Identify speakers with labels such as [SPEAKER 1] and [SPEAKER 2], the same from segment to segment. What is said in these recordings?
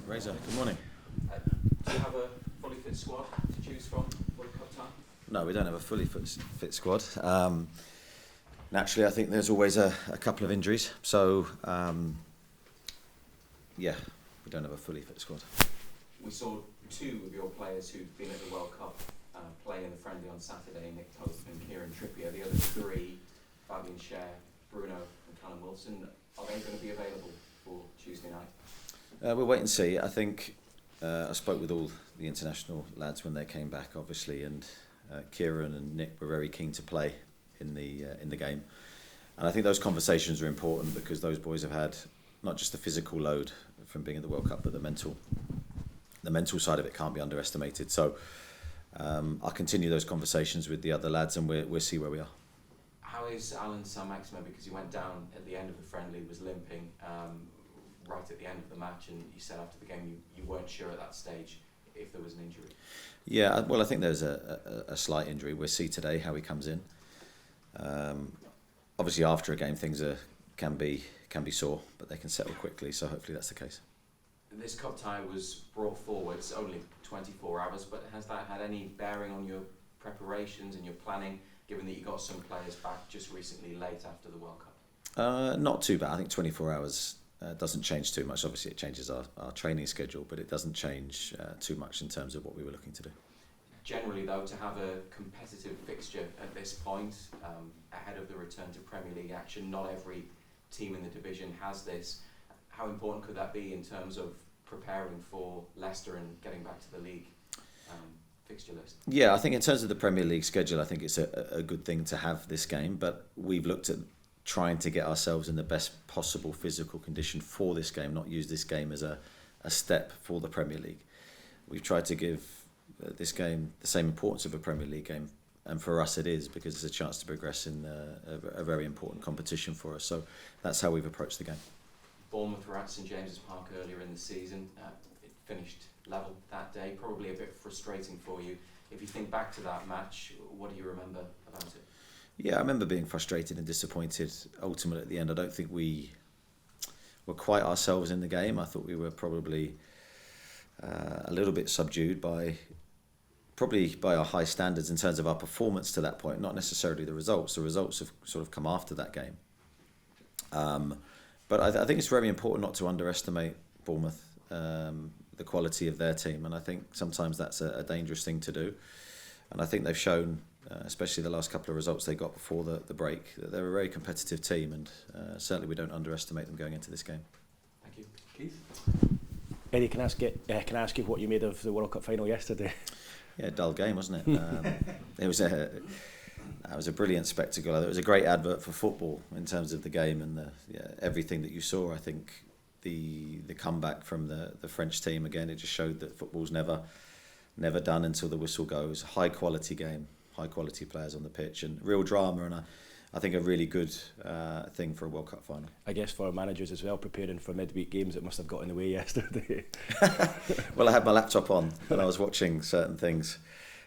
[SPEAKER 1] Razor, good morning.
[SPEAKER 2] Do you have a fully fit squad to choose from for the Cup time?
[SPEAKER 1] No, we don't have a fully fit squad. Naturally, I think there's always a couple of injuries. So, yeah, we don't have a fully fit squad.
[SPEAKER 2] We saw two of your players who'd been at the World Cup play in the friendly on Saturday, Nick Pope and Kieran Trippier. The other three, Fabian Schär, Bruno and Callum Wilson, are they going to be available for Tuesday night?
[SPEAKER 1] We'll wait and see. I think I spoke with all the international lads when they came back, obviously, and Kieran and Nick were very keen to play in the game. And I think those conversations are important because those boys have had not just the physical load from being at the World Cup, but the mental side of it can't be underestimated. So I'll continue those conversations with the other lads, and we'll see where we are.
[SPEAKER 2] How is Alan Saint-Maximin? Because he went down at the end of the friendly, was limping right at the end of the match, and you said after the game you weren't sure at that stage if there was an injury.
[SPEAKER 1] Yeah, well, I think there's a slight injury. We'll see today how he comes in. Obviously, after a game, things can be sore, but they can settle quickly. So hopefully that's the case.
[SPEAKER 2] This cup tie was brought forward. It's only 24 hours, but has that had any bearing on your preparations and your planning, given that you got some players back just recently, late after the World Cup?
[SPEAKER 1] Not too bad. I think 24 hours doesn't change too much. Obviously, it changes our training schedule, but it doesn't change too much in terms of what we were looking to do.
[SPEAKER 2] Generally, though, to have a competitive fixture at this point, ahead of the return to Premier League action, not every team in the division has this. How important could that be in terms of preparing for Leicester and getting back to the league fixture list? Yeah,
[SPEAKER 1] I think in terms of the Premier League schedule, I think it's a good thing to have this game, but we've looked at trying to get ourselves in the best possible physical condition for this game, not use this game as a step for the Premier League. We've tried to give this game the same importance of a Premier League game, and for us it is, because it's a chance to progress in a very important competition for us. So that's how we've approached the game.
[SPEAKER 2] Bournemouth were at St James's Park earlier in the season. It finished level that day, probably a bit frustrating for you. If you think back to that match, what do you remember about it?
[SPEAKER 1] Yeah, I remember being frustrated and disappointed ultimately at the end. I don't think we were quite ourselves in the game. I thought we were probably a little bit subdued by our high standards in terms of our performance to that point, not necessarily the results. The results have sort of come after that game. But I think it's very important not to underestimate Bournemouth, the quality of their team, and I think sometimes that's a dangerous thing to do. And I think they've shown, especially the last couple of results they got before the break, that they're a very competitive team, and certainly we don't underestimate them going into this game.
[SPEAKER 2] Thank you. Keith?
[SPEAKER 3] Eddie, can I ask you what you made of the World Cup final yesterday?
[SPEAKER 1] Yeah, dull game, wasn't it? It was a brilliant spectacle. It was a great advert for football in terms of the game and everything that you saw. I think the comeback from the French team, again, it just showed that football's never done until the whistle goes. High quality game, high quality players on the pitch, and real drama, and I think a really good thing for a World Cup final.
[SPEAKER 3] I guess for managers as well, preparing for midweek games, it must have got in the way yesterday.
[SPEAKER 1] Well, I had my laptop on and I was watching certain things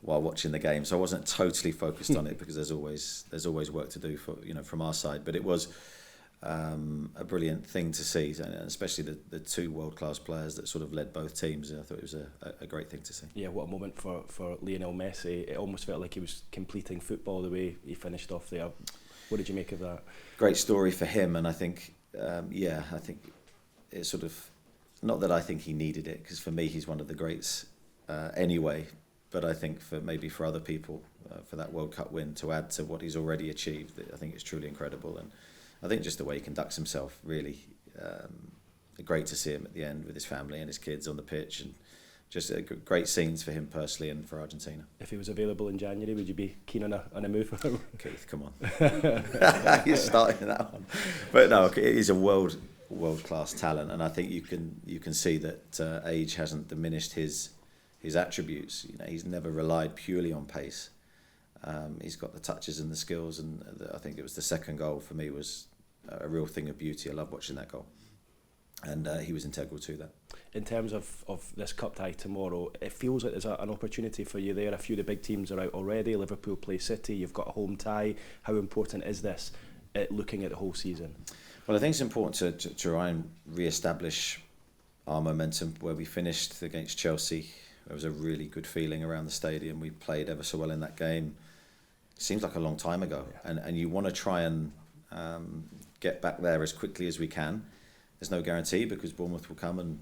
[SPEAKER 1] while watching the game, so I wasn't totally focused on it because there's always work to do from our side. But it was a brilliant thing to see, and especially the two world-class players that sort of led both teams. I thought it was a great thing to see.
[SPEAKER 3] Yeah, what a moment for Lionel Messi. It almost felt like he was completing football the way he finished off there. What did you make of that?
[SPEAKER 1] Great story for him, and I think I think it's sort of, not that I think he needed it, because for me he's one of the greats anyway. But I think for other people, for that World Cup win to add to what he's already achieved, I think it's truly incredible. And I think just the way he conducts himself, really great to see him at the end with his family and his kids on the pitch, and just great scenes for him personally and for Argentina.
[SPEAKER 3] If he was available in January, would you be keen on a move for him?
[SPEAKER 1] Keith, come on. You're starting that one. But no, he's a world-class talent, and I think you can see that age hasn't diminished his attributes. He's never relied purely on pace. He's got the touches and the skills, and I think it was the second goal for me was a real thing of beauty. I love watching that goal, and he was integral to that.
[SPEAKER 3] In terms of this cup tie tomorrow, it feels like there's an opportunity for you there. A few of the big teams are out already. Liverpool play City. You've got a home tie. How important is this looking at the whole season?
[SPEAKER 1] Well, I think it's important to try and re-establish our momentum where we finished against Chelsea. There was a really good feeling around the stadium. We played ever so well in that game. It seems like a long time ago, and you want to try and get back there as quickly as we can. There's no guarantee because Bournemouth will come and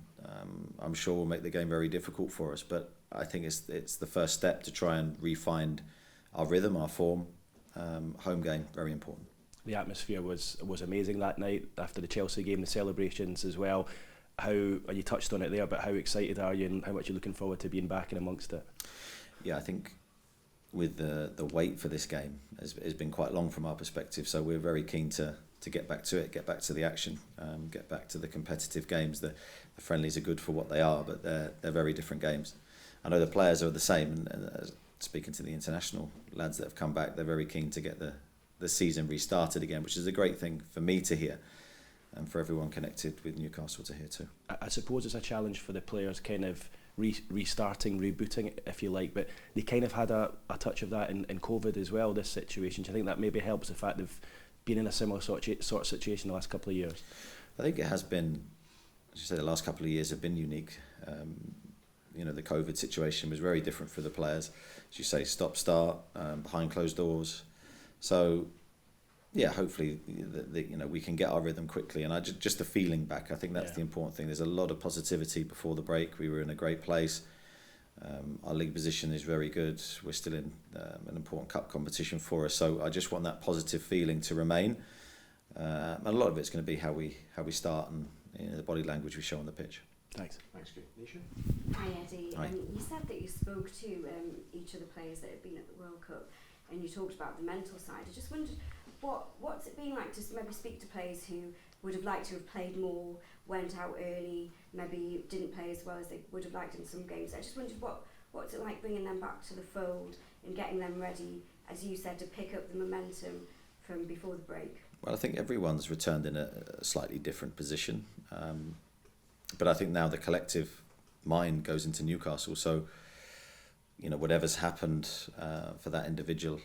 [SPEAKER 1] I'm sure will make the game very difficult for us. But I think it's the first step to try and re-find our rhythm, our form. Home game, very important.
[SPEAKER 3] The atmosphere was amazing that night after the Chelsea game, the celebrations as well. How, you touched on it there, but how excited are you and how much you're looking forward to being back in amongst it?
[SPEAKER 1] Yeah, I think with the wait for this game has been quite long from our perspective, so we're very keen to get back to it, get back to the action, get back to the competitive games. The friendlies are good for what they are, but they're very different games. I know the players are the same, and speaking to the international lads that have come back, they're very keen to get the season restarted again, which is a great thing for me to hear and for everyone connected with Newcastle to hear too. I
[SPEAKER 3] suppose it's a challenge for the players kind of restarting, rebooting, if you like, but they kind of had a touch of that in COVID as well, this situation. Do you think that maybe helps the fact they've been in a similar sort of situation the last couple of years? I think it has been, as you say, the last couple of years have been unique. The COVID situation was very different for the players. As you say, stop-start, behind closed doors. So, yeah, hopefully, we can get our rhythm quickly. And just the feeling back, I think that's the important thing. There's a lot of positivity before the break. We were in a great place. Our league position is very good. We're still in an important cup competition for us. So I just want that positive feeling to remain. And a lot of it's going to be how we start and the body language we show on the pitch. Thanks.
[SPEAKER 4] Thanks, Nisha.
[SPEAKER 5] Hi, Eddie.
[SPEAKER 1] Hi.
[SPEAKER 5] You said that you spoke to each of the players that have been at the World Cup, and you talked about the mental side. I just wondered, what's it been like to maybe speak to players who would have liked to have played more, went out early, maybe didn't play as well as they would have liked in some games. I just wondered what's it like bringing them back to the fold and getting them ready, as you said, to pick up the momentum from before the break.
[SPEAKER 1] Well, I think everyone's returned in a slightly different position. But I think now the collective mind goes into Newcastle. So, whatever's happened for that individual,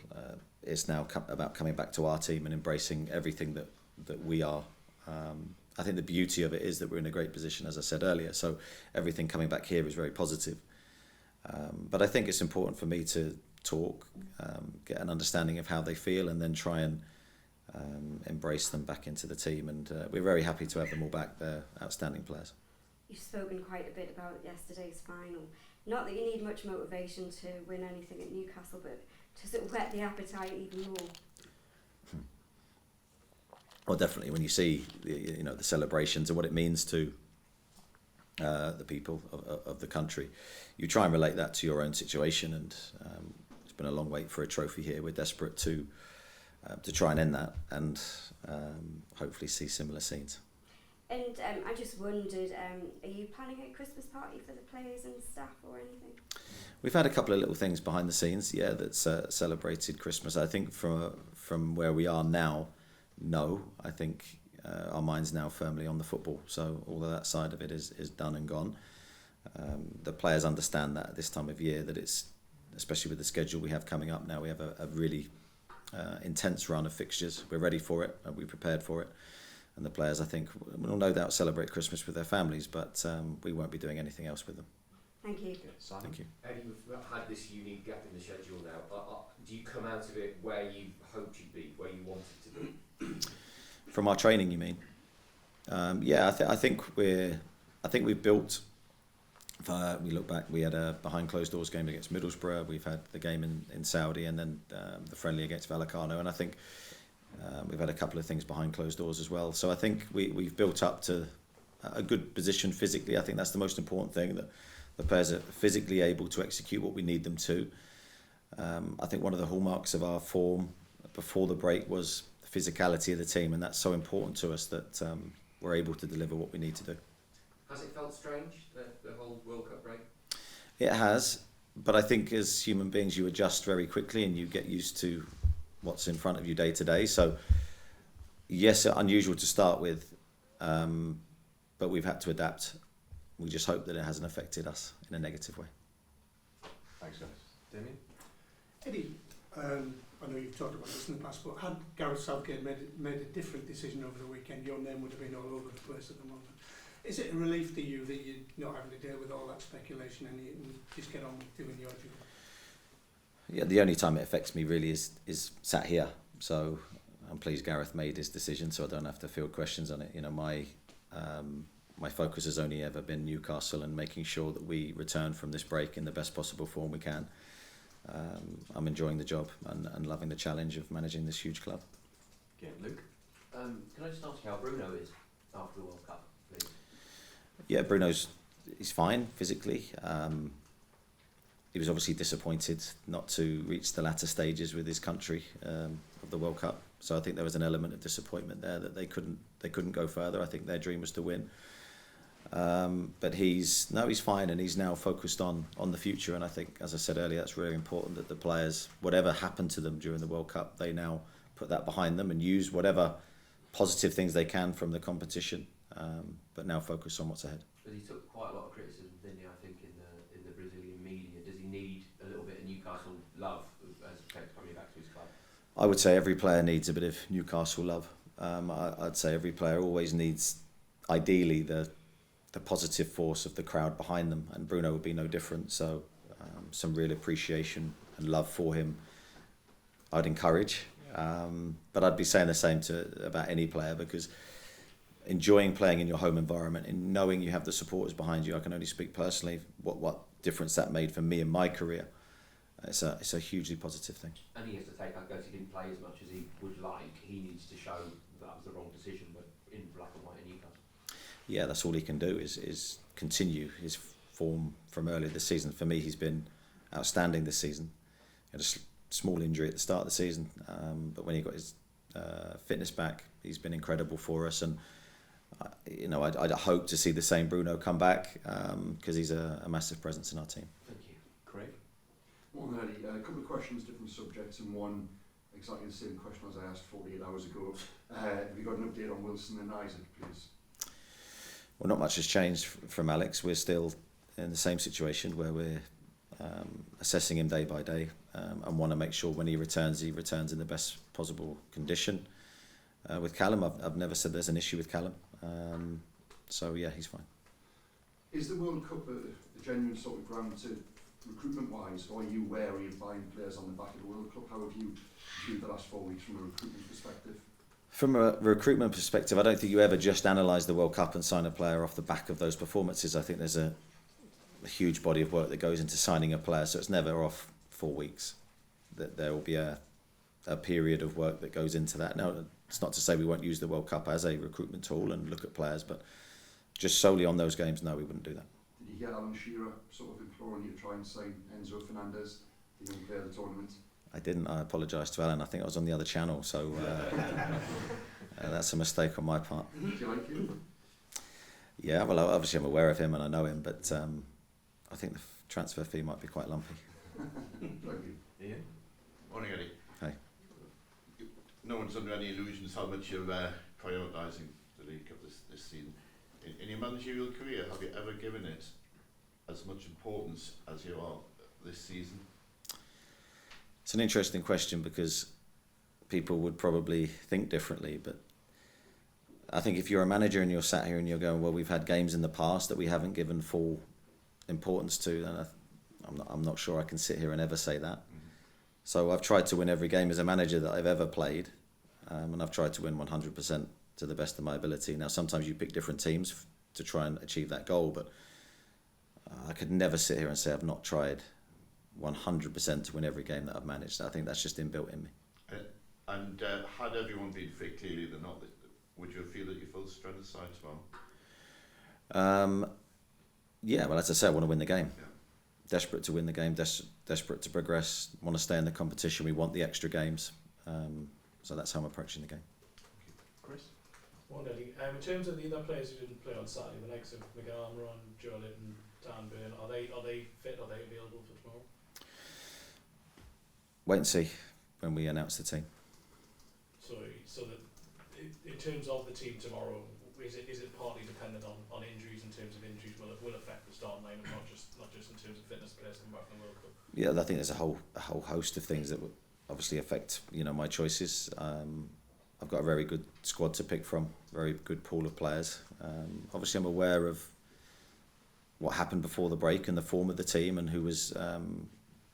[SPEAKER 1] it's now about coming back to our team and embracing everything that we are. I think the beauty of it is that we're in a great position, as I said earlier. So everything coming back here is very positive. But I think it's important for me to talk, get an understanding of how they feel, and then try and embrace them back into the team. And we're very happy to have them all back. They're outstanding players.
[SPEAKER 5] You've spoken quite a bit about yesterday's final. Not that you need much motivation to win anything at Newcastle, but to sort of whet the appetite even more.
[SPEAKER 1] Well, definitely. When you see the celebrations and what it means to the people of the country, you try and relate that to your own situation. And it's been a long wait for a trophy here. We're desperate to try and end that and hopefully see similar scenes.
[SPEAKER 5] And I just wondered, are you planning a Christmas party for the players and staff or anything?
[SPEAKER 1] We've had a couple of little things behind the scenes, that's celebrated Christmas. I think from where we are now, no. I think our mind's now firmly on the football, so all of that side of it is done and gone. The players understand that at this time of year, that it's, especially with the schedule we have coming up now, we have a really intense run of fixtures. We're ready for it, and we're prepared for it. And the players, I think, will no doubt celebrate Christmas with their families, but we won't be doing anything else with them.
[SPEAKER 5] Thank you.
[SPEAKER 4] Simon.
[SPEAKER 1] Thank you.
[SPEAKER 4] Eddie, we've had this unique gap in the schedule now. Do you come out of it where you hoped you'd be, where you wanted to be?
[SPEAKER 1] From our training, you mean? I think we've built. If we look back, we had a behind closed doors game against Middlesbrough. We've had the game in Saudi, and then the friendly against Vallecano, and I think. We've had a couple of things behind closed doors as well. So I think we've built up to a good position physically. I think that's the most important thing, that the players are physically able to execute what we need them to. I think one of the hallmarks of our form before the break was the physicality of the team, and that's so important to us that we're able to deliver what we need to do.
[SPEAKER 4] Has it felt strange, the whole World Cup break?
[SPEAKER 1] It has, but I think as human beings you adjust very quickly and you get used to what's in front of you day to day. So yes, unusual to start with, but we've had to adapt. We just hope that it hasn't affected us in a negative way.
[SPEAKER 4] Thanks, guys. Damien?
[SPEAKER 6] Eddie, I know you've talked about this in the past, but had Gareth Southgate made a different decision over the weekend, your name would have been all over the place at the moment. Is it a relief to you that you're not having to deal with all that speculation and you can just get on with doing your job?
[SPEAKER 1] Yeah, the only time it affects me really is sat here. So I'm pleased Gareth made his decision, so I don't have to field questions on it. You know, my focus has only ever been Newcastle and making sure that we return from this break in the best possible form we can. I'm enjoying the job and loving the challenge of managing this huge club.
[SPEAKER 2] Okay, Luke.
[SPEAKER 4] Can I just ask you how Bruno is after the World Cup, please?
[SPEAKER 1] Yeah, he's fine physically. He was obviously disappointed not to reach the latter stages with his country of the World Cup. So I think there was an element of disappointment there that they couldn't go further. I think their dream was to win. But he's fine, and he's now focused on the future. And I think, as I said earlier, that's really important that the players, whatever happened to them during the World Cup, they now put that behind them and use whatever positive things they can from the competition, but now focus on what's ahead.
[SPEAKER 4] But he took quite a lot of criticism, didn't he? I think in the Brazilian media. Does he need a little bit of Newcastle love as coming back to his club?
[SPEAKER 1] I would say every player needs a bit of Newcastle love. I'd say every player always needs, ideally, the positive force of the crowd behind them, and Bruno would be no different. So some real appreciation and love for him I'd encourage. But I'd be saying the same about any player, because enjoying playing in your home environment and knowing you have the supporters behind you, I can only speak personally what difference that made for me in my career. It's a hugely positive thing.
[SPEAKER 4] And he has to take, I guess he didn't play as much as he would like. He needs to show that was the wrong decision, but in black and white in Newcastle.
[SPEAKER 1] Yeah, that's all he can do is continue his form from earlier this season. For me, he's been outstanding this season. He had a small injury at the start of the season, but when he got his fitness back, he's been incredible for us. And I'd hope to see the same Bruno come back, because he's a massive presence in our team.
[SPEAKER 4] Thank you. Craig?
[SPEAKER 7] Morning, Eddie. A couple of questions, different subjects, and one exactly the same question as I asked 48 hours ago. Have you got an update on Wilson and Isaac, please?
[SPEAKER 1] Well, not much has changed from Alex. We're still in the same situation where we're assessing him day by day, and want to make sure when he returns in the best possible condition. With Callum, I've never said there's an issue with Callum. So yeah, he's fine.
[SPEAKER 7] Is the World Cup a genuine sort of ground to recruitment-wise, or are you wary of buying players on the back of the World Cup? How have you viewed the last 4 weeks from a recruitment perspective?
[SPEAKER 1] From a recruitment perspective, I don't think you ever just analyse the World Cup and sign a player off the back of those performances. I think there's a huge body of work that goes into signing a player, so it's never off 4 weeks. That there will be a period of work that goes into that. Now, it's not to say we won't use the World Cup as a recruitment tool and look at players, but just solely on those games, no, we wouldn't do that.
[SPEAKER 7] Did you get Alan Shearer sort of imploring you to try and sign Enzo Fernandez, the young player of the tournament?
[SPEAKER 1] I didn't. I apologise to Alan. I think I was on the other channel, so that's a mistake on my part.
[SPEAKER 7] Do you like him?
[SPEAKER 1] Yeah, well, obviously I'm aware of him and I know him, but I think the transfer fee might be quite lumpy.
[SPEAKER 7] Thank you.
[SPEAKER 2] Ian?
[SPEAKER 8] Morning, Eddie.
[SPEAKER 1] Hi.
[SPEAKER 8] No one's under any illusions how much you're prioritising the League Cup this season. In your managerial career, have you ever given it as much importance as you are this season?
[SPEAKER 1] It's an interesting question, because people would probably think differently, but I think if you're a manager and you're sat here and you're going, well, we've had games in the past that we haven't given full importance to, then I'm not sure I can sit here and ever say that. Mm-hmm. So I've tried to win every game as a manager that I've ever played, and I've tried to win 100% to the best of my ability. Now, sometimes you pick different teams to try and achieve that goal, but I could never sit here and say I've not tried 100% to win every game that I've managed. I think that's just inbuilt in me.
[SPEAKER 8] And had everyone been fit, clearly they're not, would you feel that you full strength aside as well?
[SPEAKER 1] Yeah, well, as I say, I want to win the game.
[SPEAKER 8] Yeah.
[SPEAKER 1] Desperate to win the game, desperate to progress, want to stay in the competition. We want the extra games. So that's how I'm approaching the game.
[SPEAKER 2] Chris?
[SPEAKER 9] Well, Eddie, in terms of the other players who didn't play on Saturday, the likes of Guimarães, Joe Litton, Dan Burn, are they fit? Are they available for tomorrow?
[SPEAKER 1] Wait and see when we announce the team.
[SPEAKER 9] So that in terms of the team tomorrow, is it partly dependent on injuries? In terms of injuries, will affect the starting line, not just in terms of fitness players coming back from the World Cup?
[SPEAKER 1] Yeah, I think there's a whole host of things that would obviously affect my choices. I've got a very good squad to pick from, very good pool of players. Obviously, I'm aware of what happened before the break and the form of the team and who was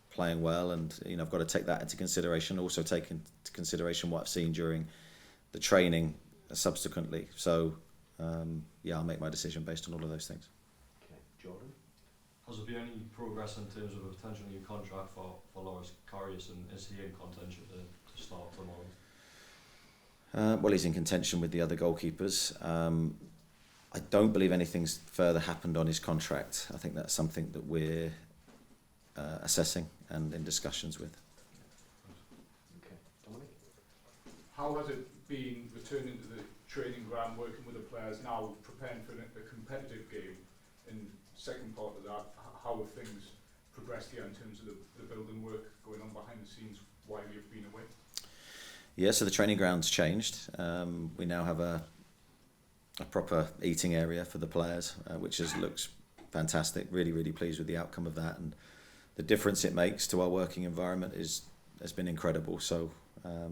[SPEAKER 1] playing well, and I've got to take that into consideration. Also take into consideration what I've seen during the training subsequently. So I'll make my decision based on all of those things.
[SPEAKER 3] Okay, Jordan.
[SPEAKER 10] Has there been any progress in terms of a potential new contract for Loris Karius, and is he in contention to start tomorrow?
[SPEAKER 1] Well, he's in contention with the other goalkeepers. I don't believe anything's further happened on his contract. I think that's something that we're assessing and in discussions with.
[SPEAKER 3] Okay, Dominic.
[SPEAKER 11] How has it been returning to the training ground, working with the players now, preparing for a competitive game? And second part of that, how have things progressed here in terms of the building work going on behind the scenes while you've been away?
[SPEAKER 1] Yeah, so the training ground's changed. We now have a proper eating area for the players, which looks fantastic. Really, really pleased with the outcome of that, and the difference it makes to our working environment has been incredible. So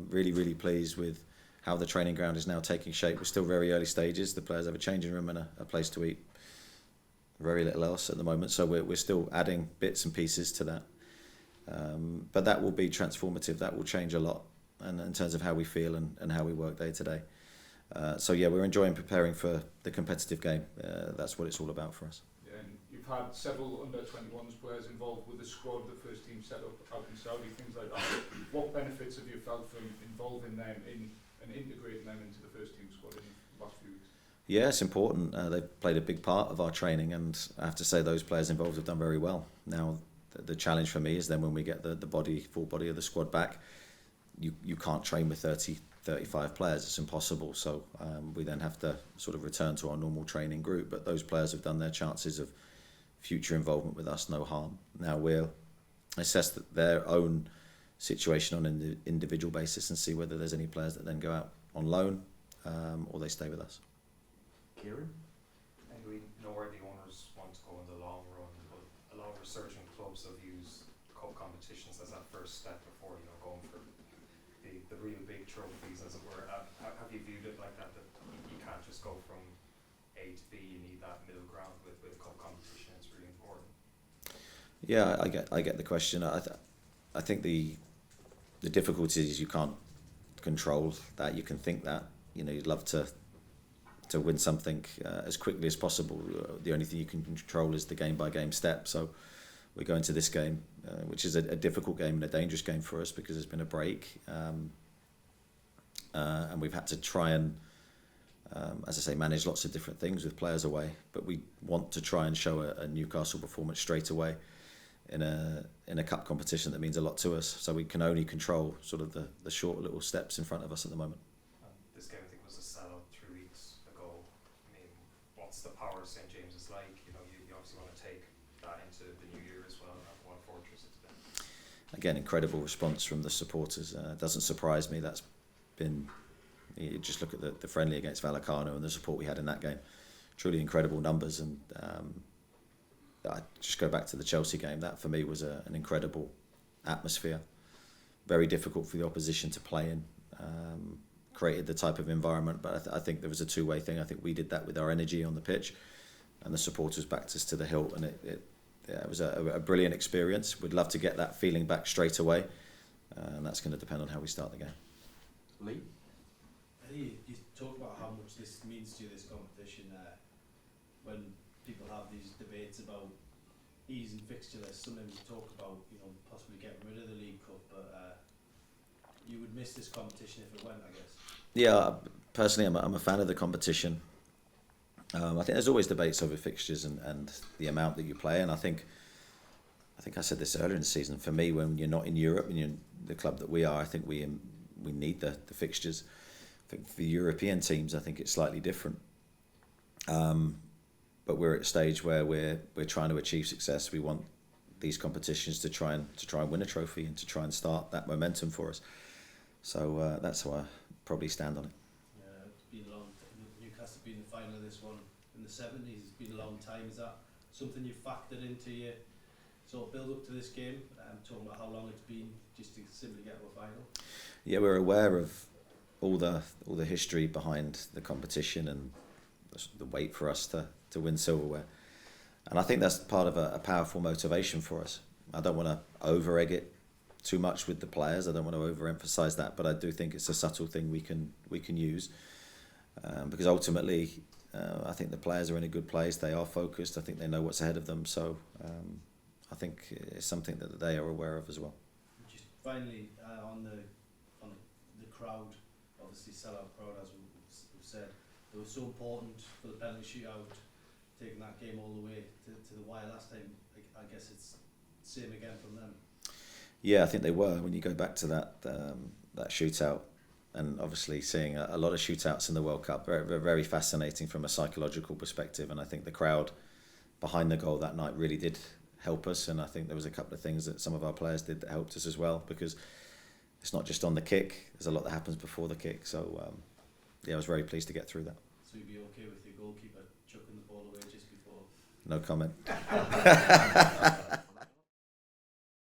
[SPEAKER 1] really, really pleased with how the training ground is now taking shape. We're still very early stages. The players have a changing room and a place to eat. Very little else at the moment, so we're still adding bits and pieces to that. But that will be transformative. That will change a lot, and in terms of how we feel and how we work day to day. So we're enjoying preparing for the competitive game. That's what it's all about for us.
[SPEAKER 11] Yeah, and you've had several under-21s players involved with the squad, the first team set up out in Saudi, things like that. What benefits have you felt from involving them and integrating them into the first team squad in the last few weeks?
[SPEAKER 1] Yeah, it's important. They've played a big part of our training, and I have to say those players involved have done very well. Now, the challenge for me is then when we get the full body of the squad back, you can't train with 35 players. It's impossible. So we then have to sort of return to our normal training group. But those players have done their chances of future involvement with us, no harm. Now we'll assess their own situation on an individual basis and see whether there's any players that then go out on loan or they stay with us.
[SPEAKER 3] Kieran?
[SPEAKER 12] And we know where the owners want to go in the long run, but a lot of researching clubs have used cup competitions as that first step before going for the real big trophies, as it were. Have you viewed it like that you can't just go from A to B, you need that middle ground with cup competition? It's really important.
[SPEAKER 1] Yeah, I get the question. I think the difficulty is you can't control that. You can think that you'd love to win something as quickly as possible. The only thing you can control is the game by game step. So we're going to this game, which is a difficult game and a dangerous game for us because there's been a break, and we've had to try and, as I say, manage lots of different things with players away. But we want to try and show a Newcastle performance straight away in a cup competition that means a lot to us. So we can only control sort of the short little steps in front of us at the moment.
[SPEAKER 12] This game, I think, was a sellout 3 weeks ago. I mean, what's the power of St James's like? You obviously want to take that into the new year as well. What a fortress it's been.
[SPEAKER 1] Again, incredible response from the supporters. It doesn't surprise me. That's been, you just look at the friendly against Vallecano and the support we had in that game. Truly incredible numbers, and I just go back to the Chelsea game. That for me was an incredible atmosphere. Very difficult for the opposition to play in. Created the type of environment, but I think there was a two-way thing. I think we did that with our energy on the pitch, and the supporters backed us to the hilt, and it was a brilliant experience. We'd love to get that feeling back straight away, and that's going to depend on how we start the game.
[SPEAKER 2] Lee?
[SPEAKER 13] I think you talk about how much this means to you, this competition, when people have these debates about easing fixture lists. Sometimes you talk about possibly getting rid of the League Cup, but you would miss this competition if it went, I guess. Yeah,
[SPEAKER 1] personally, I'm a fan of the competition. I think there's always debates over fixtures and the amount that you play, and I think I said this earlier in the season. For me, when you're not in Europe and you're the club that we are, I think we need the fixtures. I think for the European teams, I think it's slightly different. But we're at a stage where we're trying to achieve success. We want these competitions to try and win a trophy and to try and start that momentum for us. So that's how I probably stand on it.
[SPEAKER 13] Yeah, it's been a long time. Newcastle been in the final of this one in the 70s. It's been a long time. Is that something you factored into your sort of build up to this game? Talking about how long it's been just to simply get to a final.
[SPEAKER 1] Yeah, we're aware of all the history behind the competition and the wait for us to win silverware. And I think that's part of a powerful motivation for us. I don't want to over-egg it too much with the players. I don't want to overemphasize that, but I do think it's a subtle thing we can use, because ultimately I think the players are in a good place. They are focused. I think they know what's ahead of them. So I think it's something that they are aware of as well.
[SPEAKER 13] Just finally, on the crowd, obviously sellout crowd, as we've said, they were so important for the penalty shootout, taking that game all the way to the wire last time. I guess it's the same again from them.
[SPEAKER 1] Yeah, I think they were. When you go back to that shootout, and obviously seeing a lot of shootouts in the World Cup, very, very fascinating from a psychological perspective. And I think the crowd behind the goal that night really did help us. And I think there was a couple of things that some of our players did that helped us as well, because it's not just on the kick. There's a lot that happens before the kick. So yeah, I was very pleased to get through that.
[SPEAKER 13] So you'd be okay with your goalkeeper chucking the ball away just before?
[SPEAKER 1] No comment.